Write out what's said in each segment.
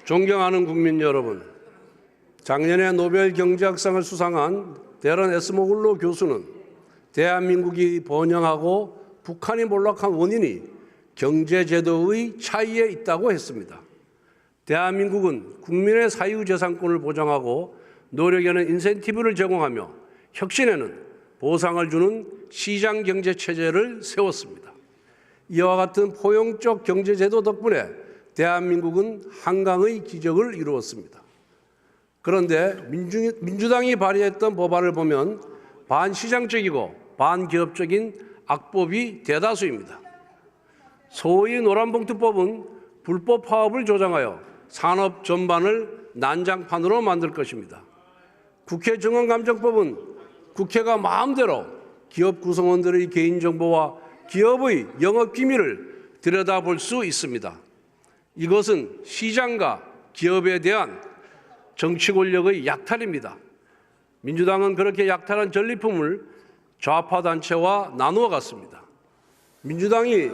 존경하는 국민 여러분, 작년에 노벨 경제학상을 수상한 데런 에스모글루 교수는 대한민국이 번영하고 북한이 몰락한 원인이 경제제도의 차이에 있다고 했습니다. 대한민국은 국민의 사유재산권을 보장하고 노력에는 인센티브를 제공하며 혁신에는 보상을 주는 시장경제체제를 세웠습니다. 이와 같은 포용적 경제제도 덕분에 대한민국은 한강의 기적을 이루었습니다. 그런데 민주당이 발의했던 법안을 보면 반시장적이고 반기업적인 악법이 대다수입니다. 소위 노란봉투법은 불법 파업을 조장하여 산업 전반을 난장판으로 만들 것입니다. 국회 증언감정법은 국회가 마음대로 기업 구성원들의 개인정보와 기업의 영업기밀을 들여다볼 수 있습니다. 이것은 시장과 기업에 대한 정치 권력의 약탈입니다. 민주당은 그렇게 약탈한 전리품을 좌파 단체와 나누어 갔습니다. 민주당이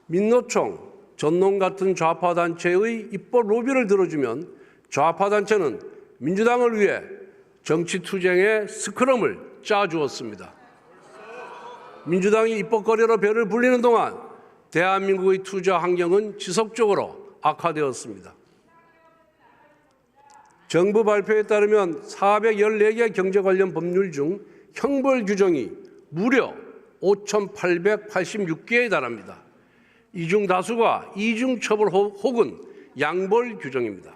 민노총, 전농 같은 좌파 단체의 입법 로비를 들어주면 좌파 단체는 민주당을 위해 정치 투쟁의 스크럼을 짜주었습니다. 민주당이 입법거래로 배를 불리는 동안 대한민국의 투자 환경은 지속적으로 악화되었습니다. 정부 발표에 따르면 414개 경제 관련 법률 중 형벌 규정이 무려 5,886개에 달합니다. 이 중 다수가 이중처벌 혹은 양벌 규정입니다.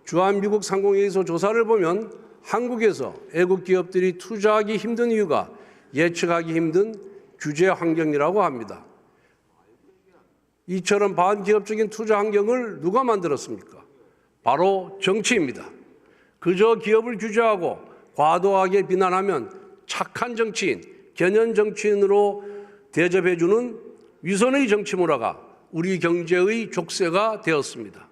주한미국 상공회의소 조사를 보면 한국에서 애국 기업들이 투자하기 힘든 이유가 예측하기 힘든 규제 환경이라고 합니다. 이처럼 반기업적인 투자 환경을 누가 만들었습니까? 바로 정치입니다. 그저 기업을 규제하고 과도하게 비난하면 착한 정치인, 견연 정치인으로 대접해주는 위선의 정치 문화가 우리 경제의 족쇄가 되었습니다.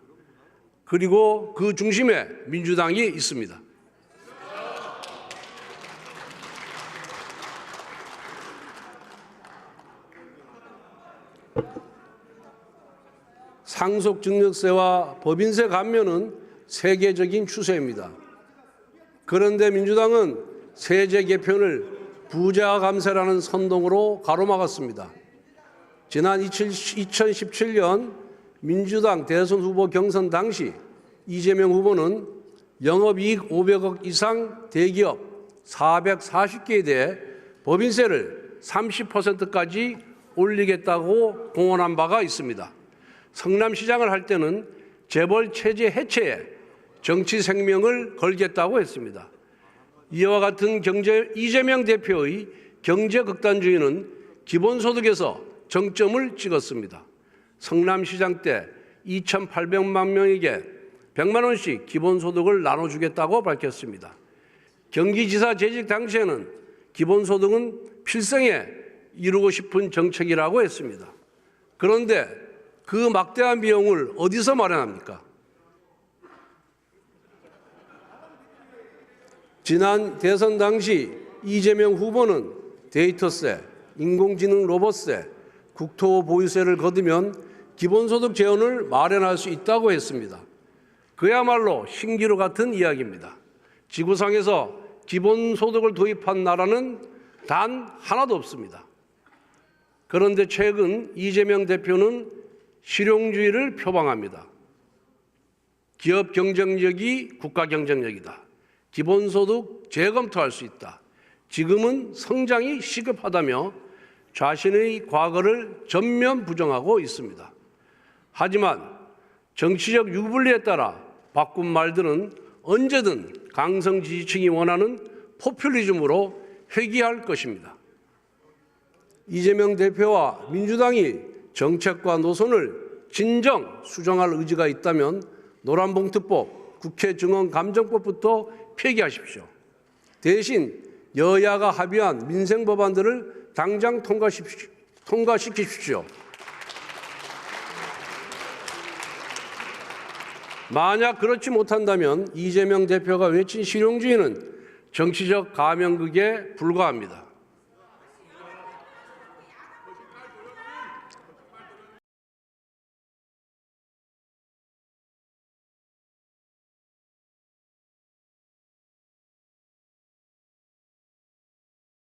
그리고 그 중심에 민주당이 있습니다. 상속증여세와 법인세 감면은 세계적인 추세입니다. 그런데 민주당은 세제 개편을 부자 감세라는 선동으로 가로막았습니다. 지난 2017년 민주당 대선 후보 경선 당시 이재명 후보는 영업이익 500억 이상 대기업 440개에 대해 법인세를 30%까지 올리겠다고 공언한 바가 있습니다. 성남시장을 할 때는 재벌 체제 해체에 정치 생명을 걸겠다고 했습니다. 이와 같은 이재명 대표의 경제 극단주의는 기본소득에서 정점을 찍었습니다. 성남시장 때 2,800만 명에게 100만 원씩 기본소득을 나눠주겠다고 밝혔습니다. 경기지사 재직 당시에는 기본소득은 필생에 이루고 싶은 정책이라고 했습니다. 그런데 그 막대한 비용을 어디서 마련합니까? 지난 대선 당시 이재명 후보는 데이터세, 인공지능 로봇세, 국토보유세를 거두면 기본소득 재원을 마련할 수 있다고 했습니다. 그야말로 신기루 같은 이야기입니다. 지구상에서 기본소득을 도입한 나라는 단 하나도 없습니다. 그런데 최근 이재명 대표는 실용주의를 표방합니다. 기업 경쟁력이 국가 경쟁력이다. 기본소득 재검토할 수 있다. 지금은 성장이 시급하다며 자신의 과거를 전면 부정하고 있습니다. 하지만 정치적 유불리에 따라 바꾼 말들은 언제든 강성 지지층이 원하는 포퓰리즘으로 회귀할 것입니다. 이재명 대표와 민주당이 정책과 노선을 진정 수정할 의지가 있다면 노란봉투법, 국회 증언감정법부터 폐기하십시오. 대신 여야가 합의한 민생 법안들을 당장 통과시키십시오. 만약 그렇지 못한다면 이재명 대표가 외친 실용주의는 정치적 가면극에 불과합니다.